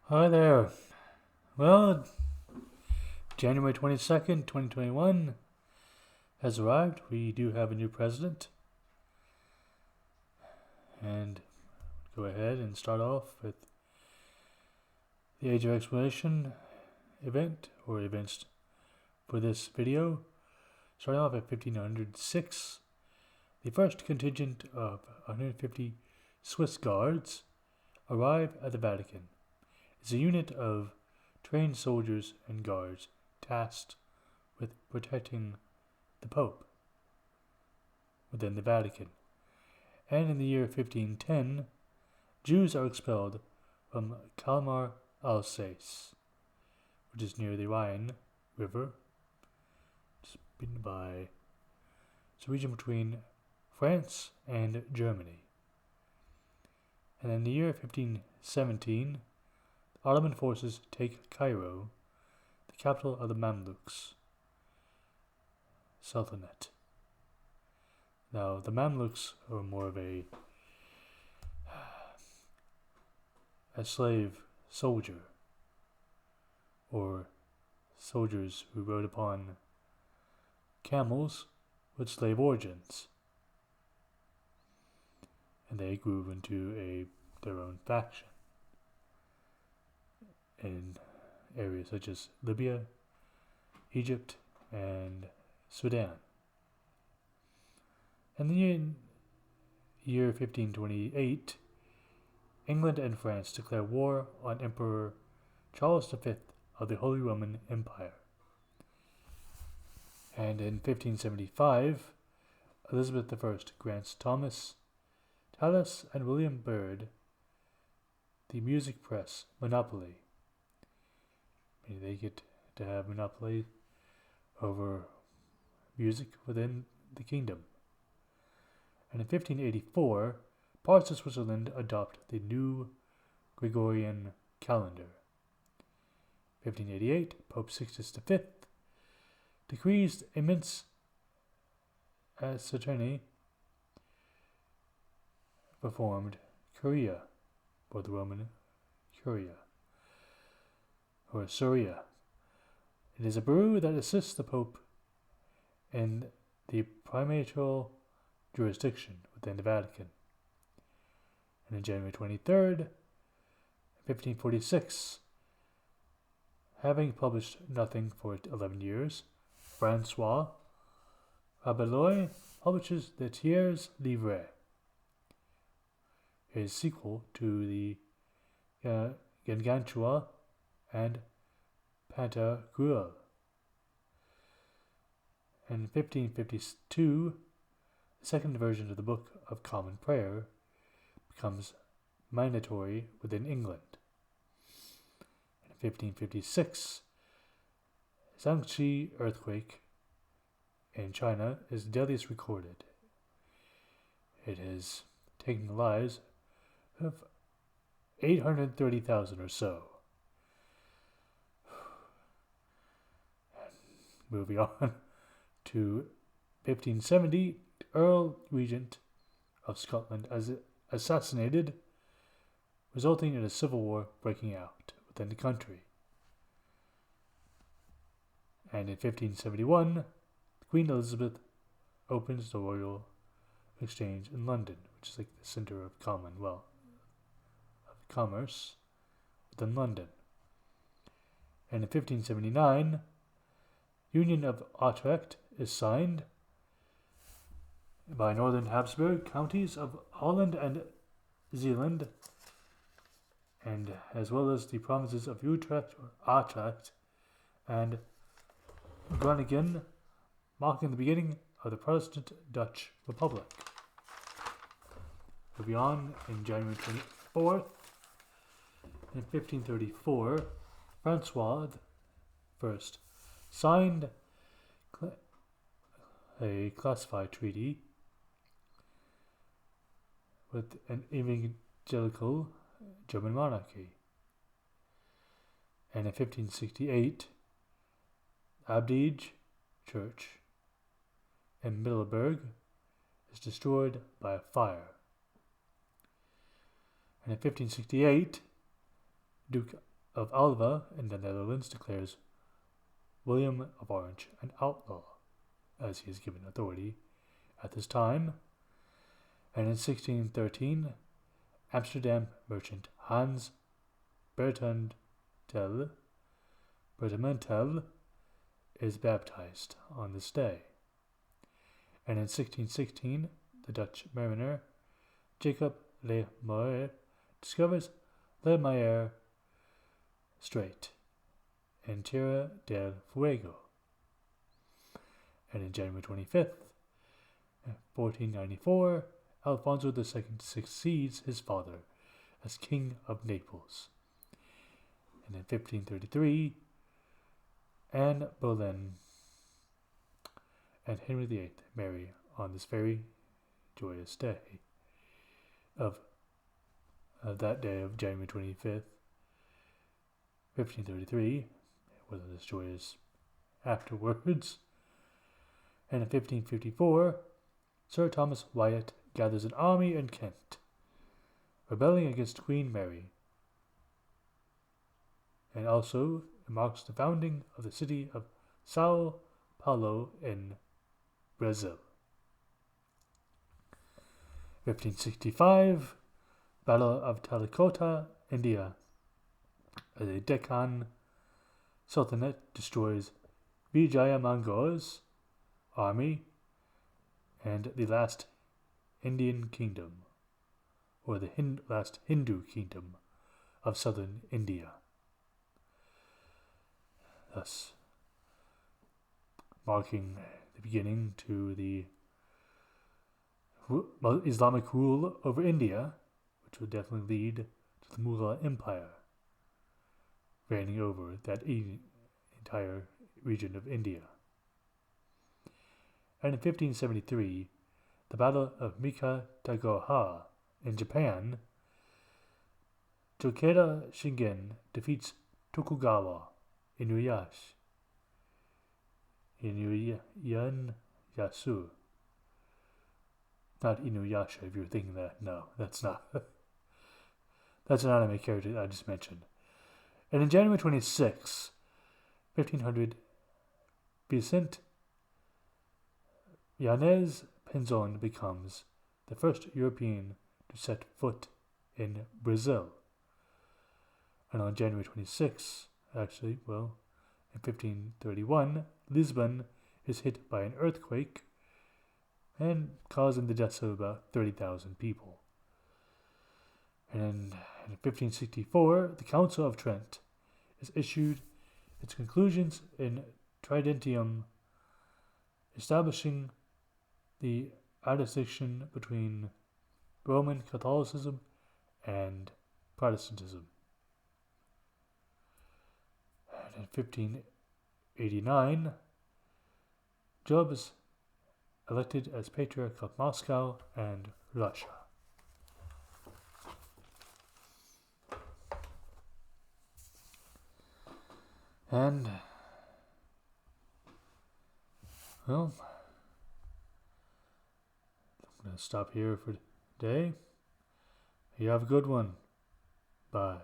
Hi there. Well, January 22nd, 2021 has arrived. We do have a new president. And go ahead and start off with the Age of Exploration event, or events for this video. Starting off at 1506, the first contingent of 150 Swiss guards arrive at the Vatican. It's a unit of trained soldiers and guards tasked with protecting the Pope within the Vatican. And in the year 1510, Jews are expelled from Kalmar, Alsace, which is near the Rhine River. It's a region between France and Germany. And in the year 1517, Ottoman forces take Cairo, the capital of the Mamluks Sultanate. Now, the Mamluks are more of a slave soldier, or soldiers who rode upon camels with slave origins. And they grew into their own faction in areas such as Libya, Egypt, and Sudan. In the year 1528, England and France declare war on Emperor Charles V of the Holy Roman Empire. And in 1575, Elizabeth I grants Thomas Tallis and William Byrd the music press monopoly. They get to have monopoly over music within the kingdom. And in 1584, parts of Switzerland adopt the new Gregorian calendar. 1588, Pope Sixtus V decrees immense Saturni performed Curia, or the Roman Curia, or Suria. It is a bureau that assists the Pope in the primatial jurisdiction within the Vatican. And on January 23rd, 1546, having published nothing for 11 years, Francois Rabelais publishes the Tiers Livre, his sequel to the Gargantua and Pantagruel. In 1552, the second version of the Book of Common Prayer becomes mandatory within England. In 1556, Zhangxi earthquake in China is the deadliest recorded. It has taken the lives of 830,000 or so. Moving on to 1570, Earl Regent of Scotland is assassinated, resulting in a civil war breaking out within the country. And in 1571, Queen Elizabeth opens the Royal Exchange in London, which is like the center of commerce within London. And in 1579, Union of Utrecht is signed by Northern Habsburg counties of Holland and Zeeland, and as well as the provinces of Utrecht and Groningen, marking the beginning of the Protestant Dutch Republic. Moving on, in January 24th, in 1534, Francois I signed a classified treaty with an evangelical German monarchy. And in 1568, Abdige Church in Middleburg is destroyed by a fire. And in 1568, Duke of Alva in the Netherlands declares William of Orange an outlaw, as he is given authority at this time. And in 1613, Amsterdam merchant Hans Bertamentel is baptized on this day. And in 1616, the Dutch mariner Jacob Le Maire discovers Le Maire Strait in Tierra del Fuego. And in January 25th, 1494, Alfonso II succeeds his father as King of Naples. And in 1533, Anne Boleyn and Henry VIII marry on this very joyous day of that day of January 25th, 1533, whether this joyous afterwards. And in 1554, Sir Thomas Wyatt gathers an army in Kent, rebelling against Queen Mary, and also it marks the founding of the city of Sao Paulo in Brazil. 1565, Battle of Talikota, India. As a Deccan Sultanate destroys Vijayamango's army and the last Indian kingdom, or the last Hindu kingdom of southern India, thus marking the beginning to the Islamic rule over India, which would definitely lead to the Mughal Empire reigning over that entire region of India. And in 1573, the Battle of Mikatagawa in Japan, Tokeda Shingen defeats Tokugawa Inuyasu. Not Inuyasha, if you're thinking that. No, that's not. That's an anime character I just mentioned. And in January 26, 1500, Vicente Yanez Pinzon becomes the first European to set foot in Brazil. And on January 26, in 1531, Lisbon is hit by an earthquake and causing the deaths of about 30,000 people. And in 1564, the Council of Trent has issued its conclusions in Tridentium, establishing the addiction between Roman Catholicism and Protestantism. And in 1589, Job is elected as Patriarch of Moscow and Russia. And, well, I'm going to stop here for today. You have a good one. Bye.